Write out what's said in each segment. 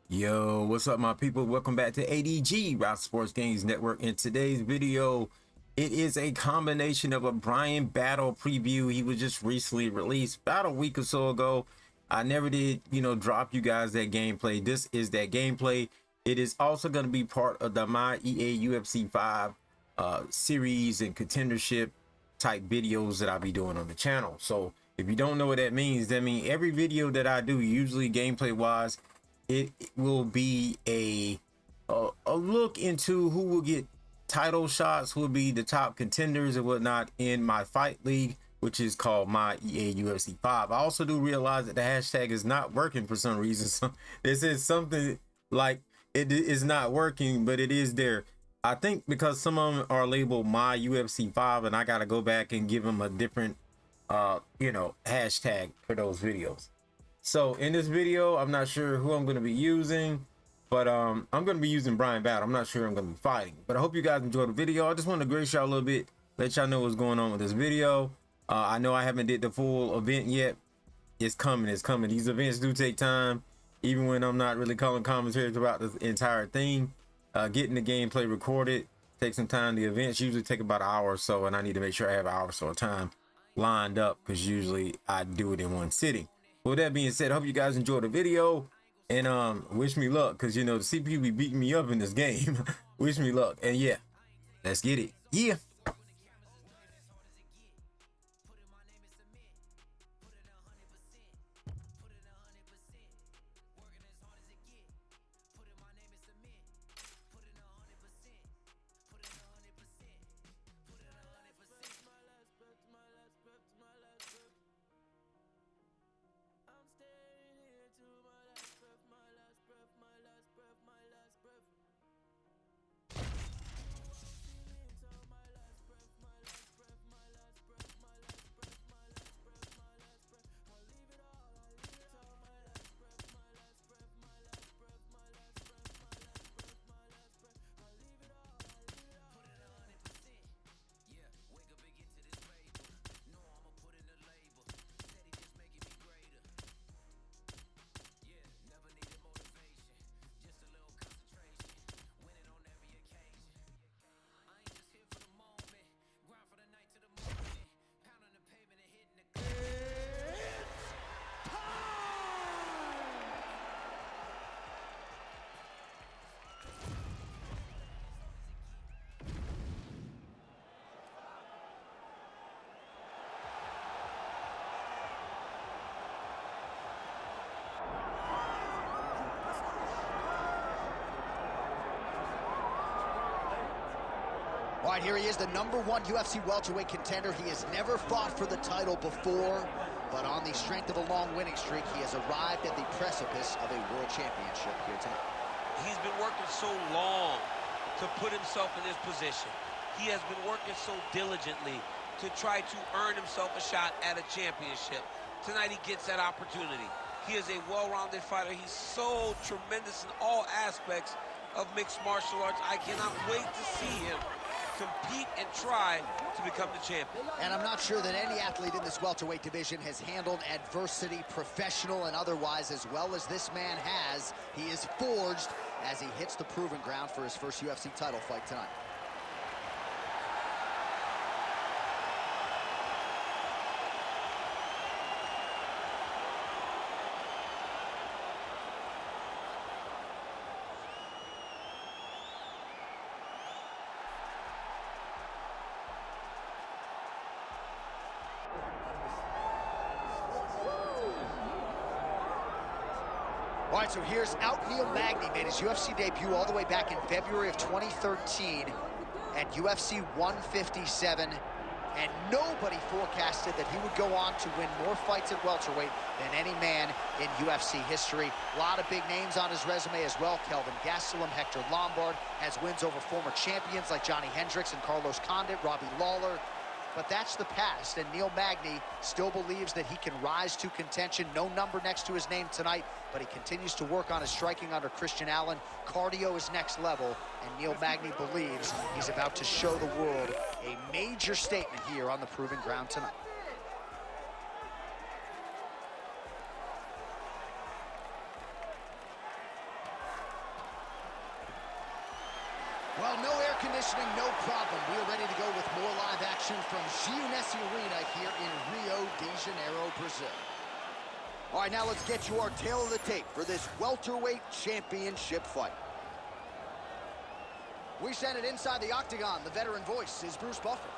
Yo, what's up, my people? Welcome back to ADG Route Sports Games Network. In today's video, it is a combination of a Bryan battle preview. He was just recently released about a week or so ago. I never did, drop you guys that gameplay. This is that gameplay. It is also going to be part of the My EA UFC 5 series and contendership type videos that I'll be doing on the channel. So if you don't know what that means every video that I do, usually gameplay wise, it will be a look into who will get title shots, who will be the top contenders and whatnot in my fight league, which is called My EA UFC 5. I also do realize that the hashtag is not working for some reason. So this is something like it is not working, but it is there. I think because some of them are labeled My UFC 5, and I got to go back and give them a different hashtag for those videos. So in this video, I'm not sure who I'm going to be using, but I'm going to be using Bryan battle. I'm not sure I'm going to be fighting, but I hope you guys enjoyed the video. I just want to grace y'all a little bit, let y'all know what's going on with this video. I know I haven't did the full event yet. It's coming. These events do take time, even when I'm not really calling commentary throughout the entire thing. Getting the gameplay recorded takes some time. The events usually take about an hour or so, and I need to make sure I have an hour or so of time lined up, because usually I do it in one sitting. With that being said, I hope you guys enjoyed the video, and wish me luck, because the CPU be beating me up in this game. Wish me luck, and yeah, let's get it. Yeah. All right, here he is, the #1 UFC welterweight contender. He has never fought for the title before, but on the strength of a long winning streak, he has arrived at the precipice of a world championship here tonight. He's been working so long to put himself in this position. He has been working so diligently to try to earn himself a shot at a championship. Tonight he gets that opportunity. He is a well-rounded fighter. He's so tremendous in all aspects of mixed martial arts. I cannot wait to see him compete and try to become the champion. And I'm not sure that any athlete in this welterweight division has handled adversity, professional and otherwise, as well as this man has. He is forged as he hits the proving ground for his first UFC title fight tonight. All right, so here's out Neil Magny, made his UFC debut all the way back in February of 2013 at UFC 157, and nobody forecasted that he would go on to win more fights at welterweight than any man in UFC history. A lot of big names on his resume as well. Kelvin Gastelum, Hector Lombard, has wins over former champions like Johnny Hendricks and Carlos Condit, Robbie Lawler. But that's the past, and Neil Magny still believes that he can rise to contention. No number next to his name tonight, but he continues to work on his striking under Christian Allen. Cardio is next level, and Neil Magny believes he's about to show the world a major statement here on the proving ground tonight. Well, no air conditioning, no problem. We are ready to go with more live action from Giannissi Arena here in Rio de Janeiro, Brazil. All right, now let's get you our tail of the tape for this welterweight championship fight. We send it inside the octagon. The veteran voice is Bruce Buffer.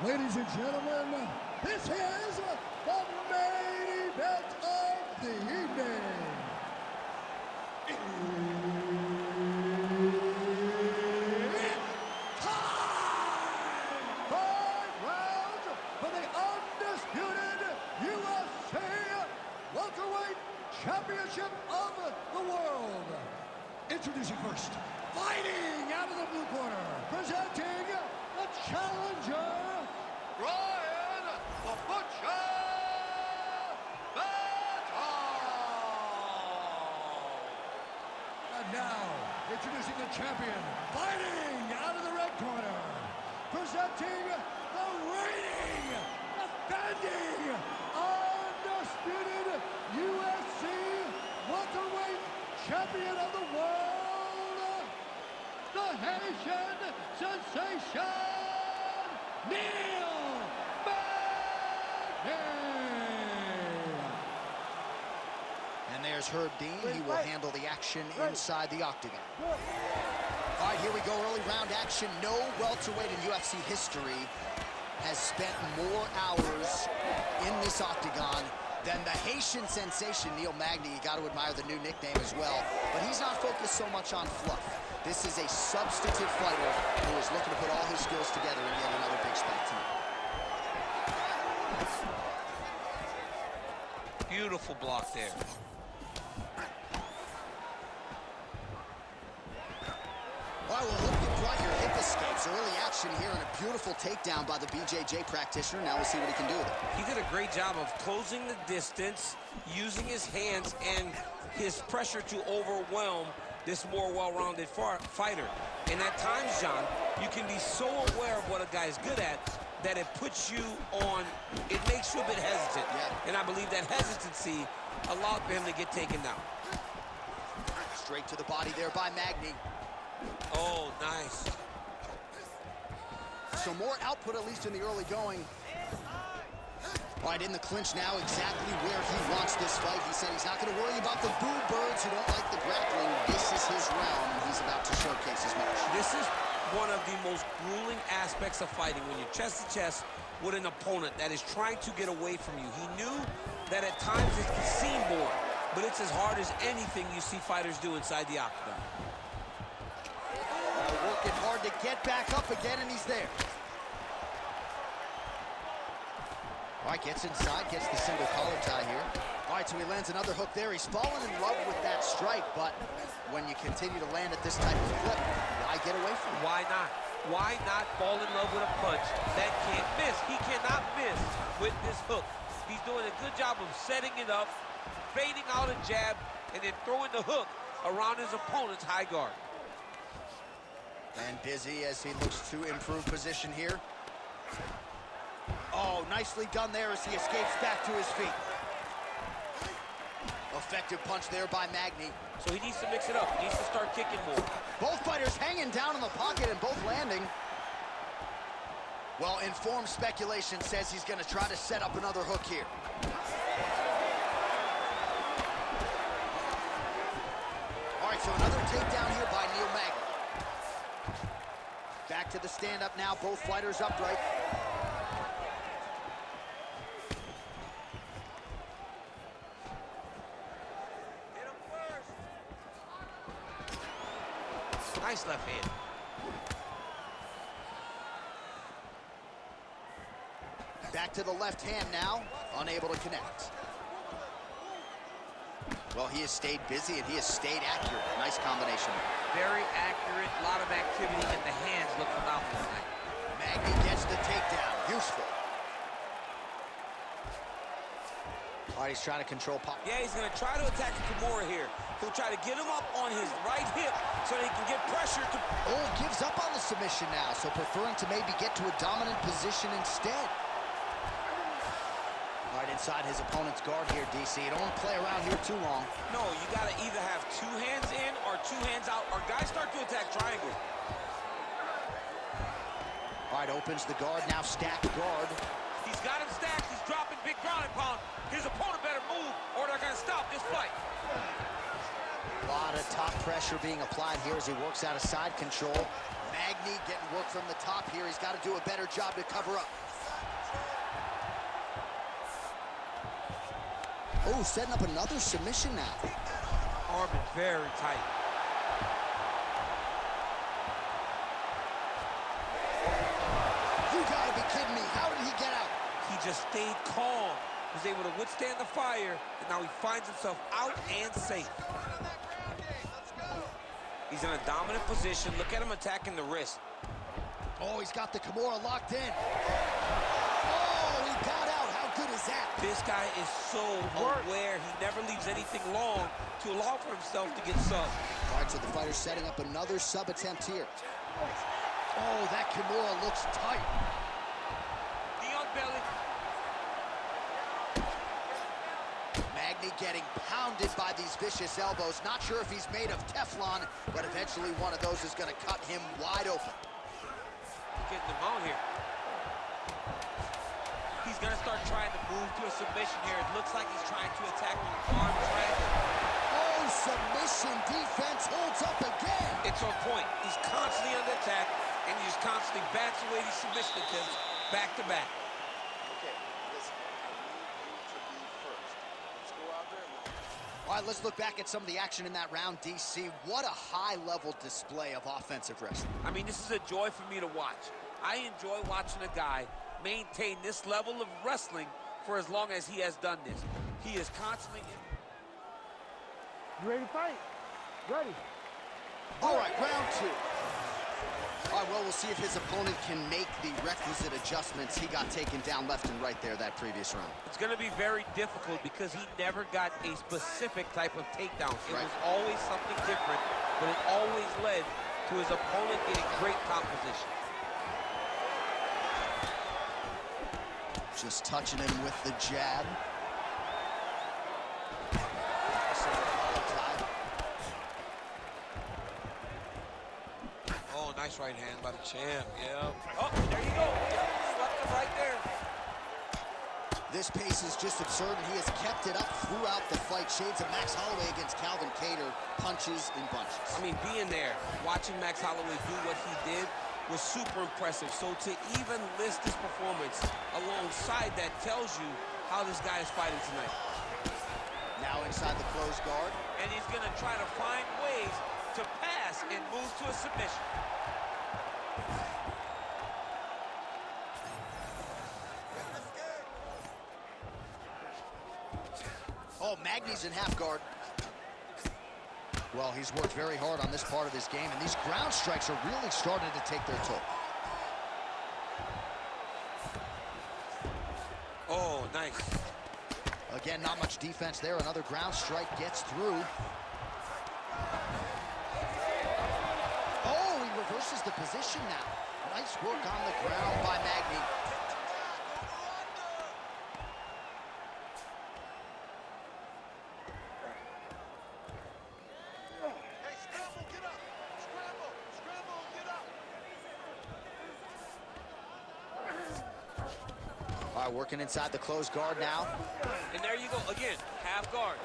Ladies and gentlemen, this is the main event of the evening. It's time! 5 rounds for the undisputed UFC Welterweight Championship of the world. Introducing first, fighting out of the blue corner, presenting the challenger, Bryan the Butcher Battle. And now, introducing the champion, fighting out of the red corner, presenting the reigning, defending, undisputed UFC welterweight champion of the world, the Haitian sensation, Neil Magny. And there's Herb Dean. He will handle the action inside the octagon. All right, here we go. Early round action. No welterweight in UFC history has spent more hours in this octagon than the Haitian sensation, Neil Magny. You got to admire the new nickname as well. But he's not focused so much on fluff. This is a substantive fighter who is looking to put all his skills together in yet another big spot tonight. Beautiful block there. All right, well, hope you brought your hip escapes. Early action here and a beautiful takedown by the BJJ practitioner. Now we'll see what he can do with it. He did a great job of closing the distance, using his hands and his pressure to overwhelm this more well-rounded fighter. And at times, John, you can be so aware of what a guy's good at that it puts you on, it makes you a bit hesitant. Yeah. And I believe that hesitancy allowed for him to get taken down. Straight to the body there by Magny. Oh, nice. So more output, at least in the early going. All right, in the clinch now, exactly where he wants this fight. He said he's not going to worry about the boo birds who don't like the grappling. This is his realm. He's about to showcase his match. This is one of the most grueling aspects of fighting, when you're chest to chest with an opponent that is trying to get away from you. He knew that at times it can seem boring, but it's as hard as anything you see fighters do inside the octagon. Working hard to get back up again, and he's there. All right, gets inside, gets the single collar tie here. All right, so he lands another hook there. He's fallen in love with that strike, but when you continue to land at this type of clip, why get away from it? Why not? Why not fall in love with a punch that can't miss? He cannot miss with this hook. He's doing a good job of setting it up, fading out a jab, and then throwing the hook around his opponent's high guard. And busy as he looks to improve position here. Oh, nicely done there as he escapes back to his feet. Effective punch there by Magny. So he needs to mix it up. He needs to start kicking more. Both fighters hanging down in the pocket and both landing. Well, informed speculation says he's going to try to set up another hook here. All right, so another takedown here by Neil Magny. Back to the stand-up now, both fighters upright. Hit him first. Nice left hand. Back to the left hand now, unable to connect. Well, he has stayed busy and he has stayed accurate. Nice combination. Very accurate, a lot of activity in the hands. Look phenomenal tonight. Magny gets the takedown. Useful. All right, he's trying to control pop. Yeah, he's going to try to attack Cormier here. He'll try to get him up on his right hip so that he can get pressure to... Oh, gives up on the submission now, so preferring to maybe get to a dominant position instead. All right, inside his opponent's guard here, DC. You don't want to play around here too long. No, you got to either have 2 hands in or 2 hands out, or guys start to attack triangle. All right, opens the guard, now stacked guard. He's got him stacked. He's dropping big ground and pound. His opponent better move, or they're going to stop this fight. A lot of top pressure being applied here as he works out of side control. Magny getting work from the top here. He's got to do a better job to cover up. Oh, setting up another submission now. Arm is very tight. You gotta be kidding me. How did he get out? He just stayed calm, was able to withstand the fire, and now he finds himself out and safe. He's in a dominant position. Look at him attacking the wrist. Oh, he's got the Kimura locked in. Oh, he got out. How good is that? This guy is so aware. He never leaves anything long to allow for himself to get subbed. All right, so the fighter's setting up another sub attempt here. Oh, that Kimura looks tight. Neon belly. Magny getting pounded by these vicious elbows. Not sure if he's made of Teflon, but eventually one of those is going to cut him wide open. Getting him out here. He's going to start trying to move to a submission here. It looks like he's trying to attack with an arm triangle. Oh, submission defense holds up again. It's on point. He's constantly under attack, and he just constantly bats away these submission attempts back to back. Okay, listen, I need you to be first. Let's go out there and All right, let's look back at some of the action in that round, DC. What a high-level display of offensive wrestling. I mean, this is a joy for me to watch. I enjoy watching a guy maintain this level of wrestling for as long as he has done this. He is constantly... You ready to fight? Ready. All right, round 2. All right, well, we'll see if his opponent can make the requisite adjustments. He got taken down left and right there that previous round. It's going to be very difficult because he never got a specific type of takedown. It was always something different, but it always led to his opponent getting great top position. Just touching him with the jab. Oh, nice right hand by the champ, yeah. Oh, there you go. Yeah, swept him right there. This pace is just absurd, and he has kept it up throughout the fight. Shades of Max Holloway against Calvin Kattar, punches in bunches. I mean, being there, watching Max Holloway do what he did was super impressive. So to even list this performance alongside that tells you how this guy is fighting tonight. Now inside the closed guard. And he's gonna try to find ways to pass and move to a submission. Oh, Magny's in half guard. Well, he's worked very hard on this part of his game, and these ground strikes are really starting to take their toll. Oh, nice. Again, not much defense there. Another ground strike gets through. Oh, he reverses the position now. Nice work on the ground by Magny. All right, working inside the closed guard now. And there you go, again, half guard.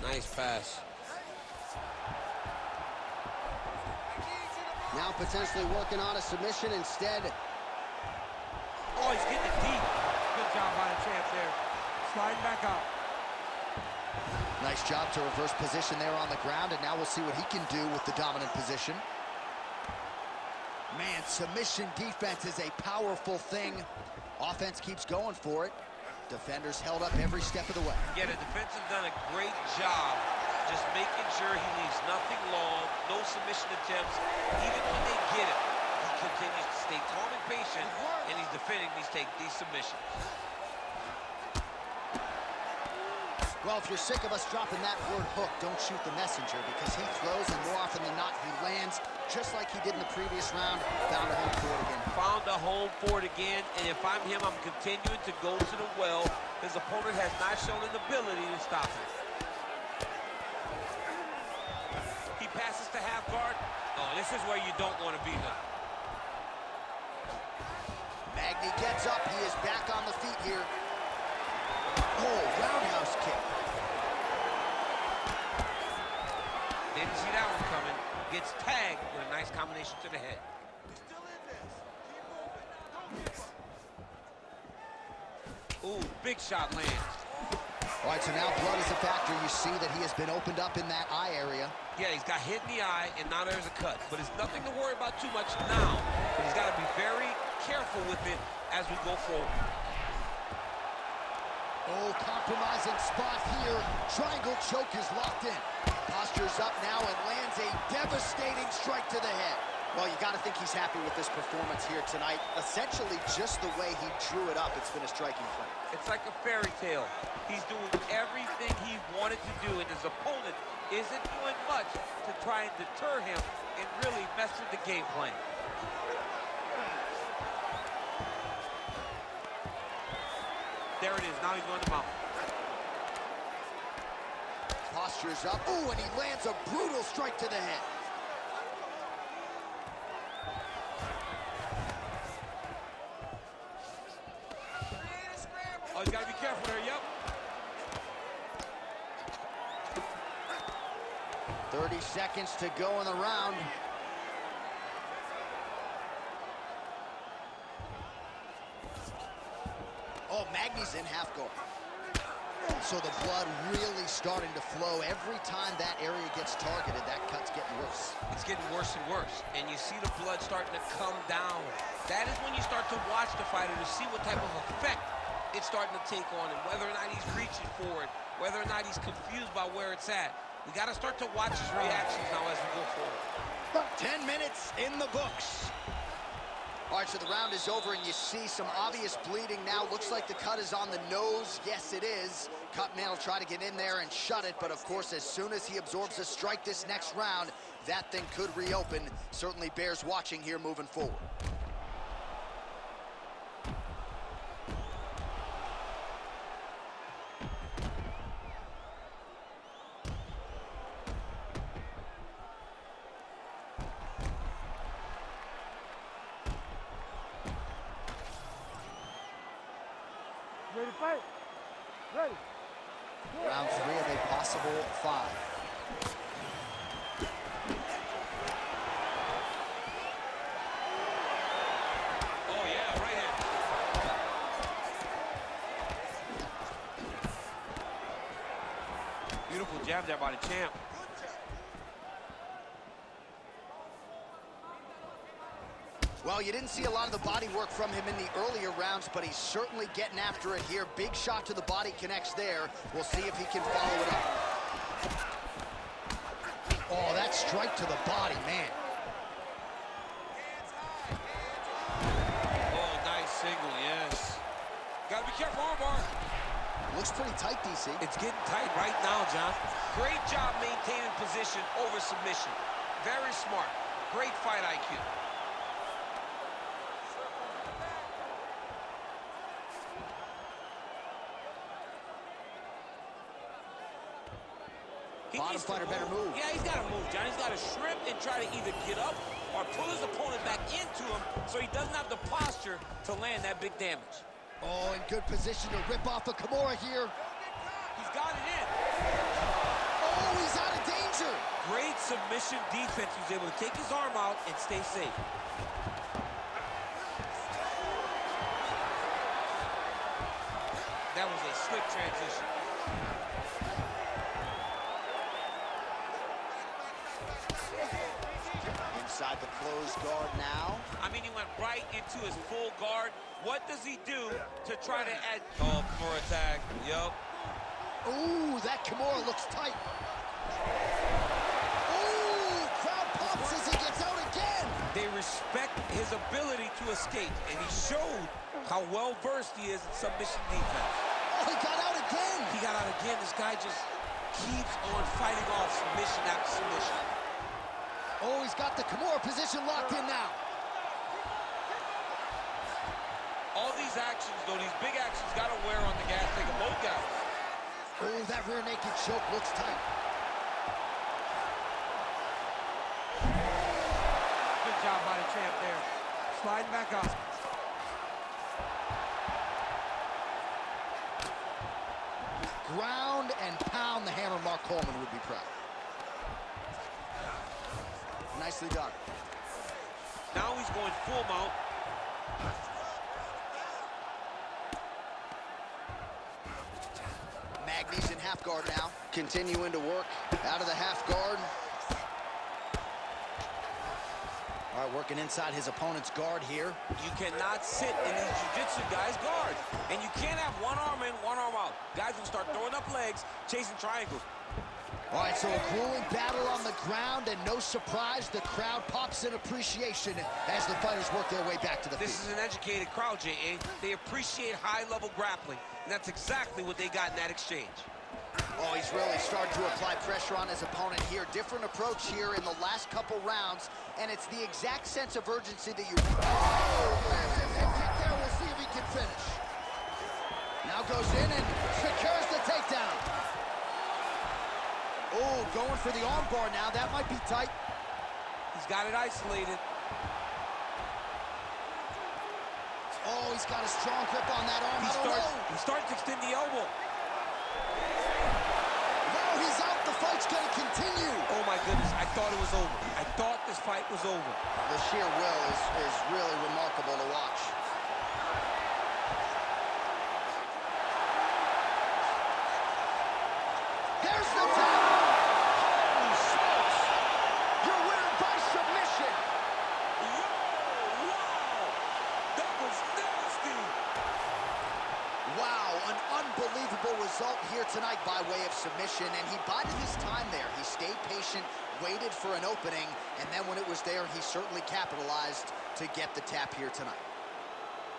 Nice pass. Now potentially working on a submission instead. Oh, he's getting it deep. Good job by the champ there. Sliding back out. Nice job to reverse position there on the ground, and now we'll see what he can do with the dominant position. Man, submission defense is a powerful thing. Offense keeps going for it. Defenders held up every step of the way. Yeah, the defense has done a great job just making sure he leaves nothing long, no submission attempts. Even when they get him, he continues to stay calm and patient, and he's defending these submissions. Well, if you're sick of us dropping that word hook, don't shoot the messenger, because he throws, and more often than not, he lands, just like he did in the previous round. Found a home for it again. Found a home for it again, and if I'm him, I'm continuing to go to the well. His opponent has not shown an ability to stop him. He passes to half guard. Oh, this is where you don't want to be now. Magny gets up. He is back on the feet here. Oh, roundhouse kick. Didn't see that one coming. Gets tagged with a nice combination to the head. He's still in this. Keep moving. Don't give up. Ooh, big shot lands. All right, so now blood is a factor. You see that he has been opened up in that eye area. Yeah, he's got hit in the eye, and now there's a cut. But it's nothing to worry about too much now. But he's got to be very careful with it as we go forward. Oh, compromising spot here. Triangle choke is locked in. Postures up now and lands a devastating strike to the head. Well, you got to think he's happy with this performance here tonight. Essentially, just the way he drew it up, it's been a striking play. It's like a fairy tale. He's doing everything he wanted to do, and his opponent isn't doing much to try and deter him and really mess with the game plan. There it is. Now he's going to mount. Postures up. Ooh, and he lands a brutal strike to the head. Oh, you got to be careful there. Yep. 30 seconds to go in the round. Oh, Magny's in half guard. So the blood really starting to flow. Every time that area gets targeted, that cut's getting worse. It's getting worse and worse, and you see the blood starting to come down. That is when you start to watch the fighter to see what type of effect it's starting to take on him, whether or not he's reaching for it, whether or not he's confused by where it's at. We got to start to watch his reactions now as we go forward. 10 minutes in the books. All right, so the round is over, and you see some obvious bleeding now. Looks like the cut is on the nose. Yes, it is. Cutman will try to get in there and shut it, but of course, as soon as he absorbs a strike this next round, that thing could reopen. Certainly bears watching here moving forward. Ready to fight? Ready. Round 3 of a possible 5. Oh, yeah, right hand. Beautiful jab there by the champ. Well, you didn't see a lot of the body work from him in the earlier rounds, but he's certainly getting after it here. Big shot to the body connects there. We'll see if he can follow it up. Oh, that strike to the body, man. Oh, nice single, yes. Gotta be careful, armbar. Looks pretty tight, DC. It's getting tight right now, John. Great job maintaining position over submission. Very smart. Great fight IQ. Bottom fighter better move. Yeah, he's got to move, John. He's got to shrimp and try to either get up or pull his opponent back into him so he doesn't have the posture to land that big damage. Oh, in good position to rip off a Kimura here. He's got it in. Oh, he's out of danger. Great submission defense. He was able to take his arm out and stay safe. That was a slick transition. Inside the closed guard now. I mean, he went right into his full guard. What does he do to try to add? Oh, for attack. Yup. Ooh, that Kimura looks tight. Ooh, crowd pops as he gets out again. They respect his ability to escape, and he showed how well-versed he is in submission defense. Oh, he got out again. He got out again, this guy just keeps on fighting off submission after submission. Oh, he's got the Cormier position locked in now. All these actions, though, these big actions, got to wear on the gas tank of both guys. Oh, that rear naked choke looks tight. Good job by the champ there. Sliding back up. Ground and pound the hammer. Mark Coleman would be proud. Nicely done. Now he's going full mount. Magny's in half guard now. Continuing to work out of the half guard. All right, working inside his opponent's guard here. You cannot sit in these jiu-jitsu guys' guard. And you can't have one arm in, one arm out. Guys will start throwing up legs, chasing triangles. All right, so a grueling battle on the ground, and no surprise, the crowd pops in appreciation as the fighters work their way back to the This field. is an educated crowd, J.A. They appreciate high-level grappling, and that's exactly what they got in that exchange. Oh, he's really starting to apply pressure on his opponent here. Different approach here in the last couple rounds, and it's the exact sense of urgency that you... Oh, there's his head kick there. We'll see if he can finish. Now goes in and secures the takedown. Oh, going for the arm bar now. That might be tight. He's got it isolated. Oh, he's got a strong grip on that arm. He's starting to extend the elbow. No, he's out. The fight's going to continue. Oh, my goodness. I thought it was over. I thought this fight was over. The sheer will is really remarkable to watch. There's the tap. Holy smokes. Your winner by submission. Yo, wow. That was nasty. Wow, an unbelievable result here tonight by way of submission, and he bided his time there. He stayed patient, waited for an opening, and then when it was there, he certainly capitalized to get the tap here tonight.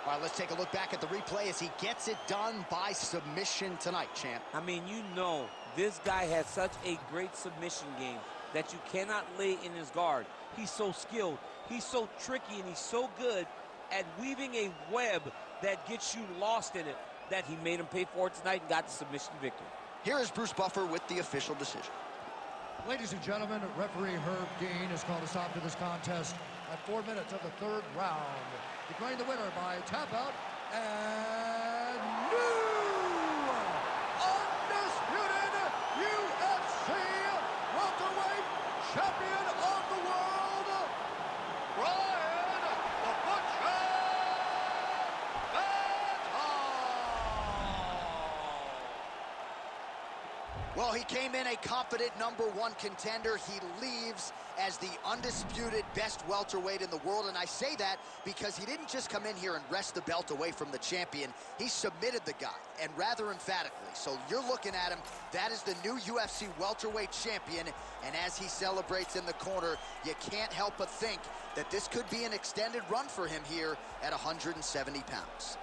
All right, let's take a look back at the replay as he gets it done by submission tonight, champ. I mean, you know, this guy has such a great submission game that you cannot lay in his guard. He's so skilled, he's so tricky, and he's so good at weaving a web that gets you lost in it that he made him pay for it tonight and got the submission victory. Here is Bruce Buffer with the official decision. Ladies and gentlemen, referee Herb Dean has called a stop to this contest at 4 minutes of the third round, declaring the winner by tap out and new undisputed UFC welterweight champion of the world, Bryan the Butcher Battle. Well, he came in a confident #1 contender. He leaves as the undisputed best welterweight in the world, and I say that because he didn't just come in here and wrest the belt away from the champion. He submitted the guy, and rather emphatically. So you're looking at him, that is the new UFC welterweight champion, and as he celebrates in the corner, you can't help but think that this could be an extended run for him here at 170 pounds.